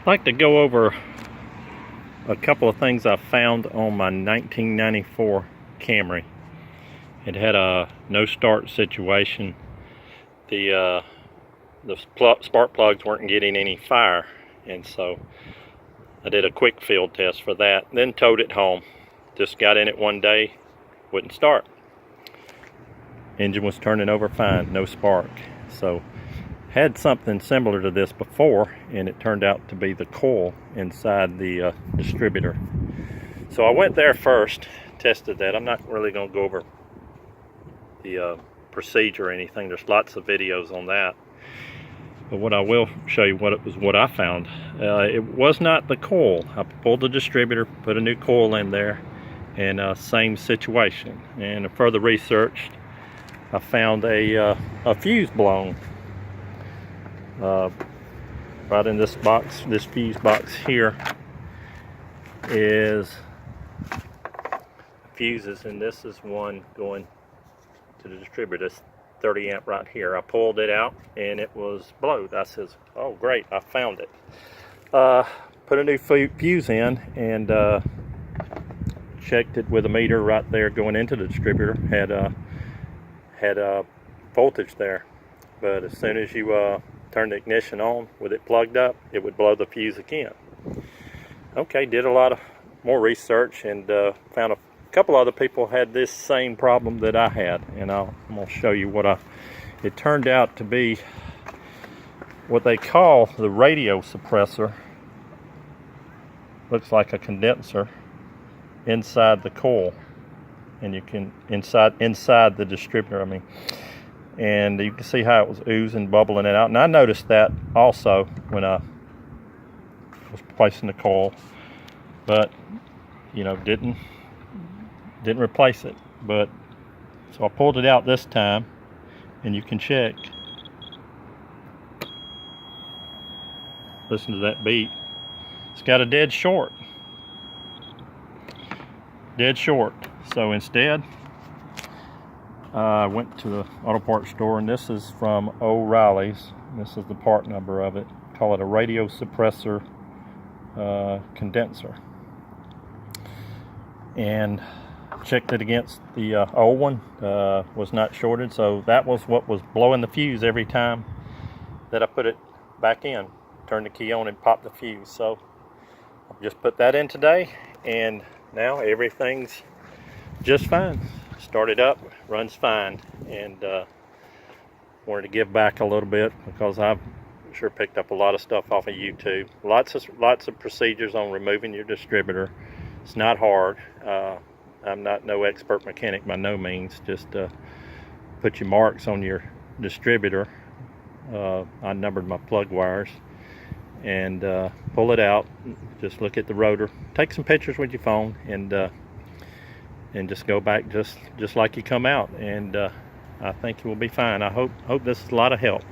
I'd like to go over a couple of things I found on my 1994 Camry. It had a no start situation. The spark plugs weren't getting any fire, and so I did a quick field test for that, then towed it home. Just got in it one day, wouldn't start. Engine was turning over fine, no spark. So had something similar to this before, and it turned out to be the coil inside the distributor. So I went there first, tested that. I'm not really going to go over the procedure or anything. There's lots of videos on that. But what I will show you what I found. It was not the coil. I pulled the distributor, put a new coil in there, and same situation. And further research, I found a fuse blown. Right in this box, this fuse box here is fuses, and this is one going to the distributor. This 30 amp right here. I pulled it out and it was blowed. I says, oh great, I found it. Put a new fuse in and checked it with a meter right there going into the distributor. Had voltage there, but as soon as you turn the ignition on with it plugged up, it would blow the fuse again. Okay, did a lot of more research and found a couple other people had this same problem that I had, and I'm going to show you it turned out to be what they call the radio suppressor. Looks like a condenser inside the coil, and you can inside the distributor, I mean. And you can see how it was oozing, bubbling it out. And I noticed that also when I was placing the coil, but you know, didn't replace it. But so I pulled it out this time, and you can check. Listen to that beat. It's got a dead short. Dead short. So instead, I went to the auto parts store, and this is from O'Reilly's. This is the part number of it. Call it a radio suppressor condenser. And checked it against the old one. Was not shorted, so that was what was blowing the fuse every time that I put it back in. Turned the key on and popped the fuse. So I just put that in today, and now everything's just fine. Started up, runs fine, and wanted to give back a little bit because I've sure picked up a lot of stuff off of YouTube. Lots of procedures on removing your distributor. It's not hard. I'm not no expert mechanic by no means. Just put your marks on your distributor. I numbered my plug wires and pull it out. Just look at the rotor. Take some pictures with your phone and just go back just like you come out, and I think it will be fine. I hope this is a lot of help.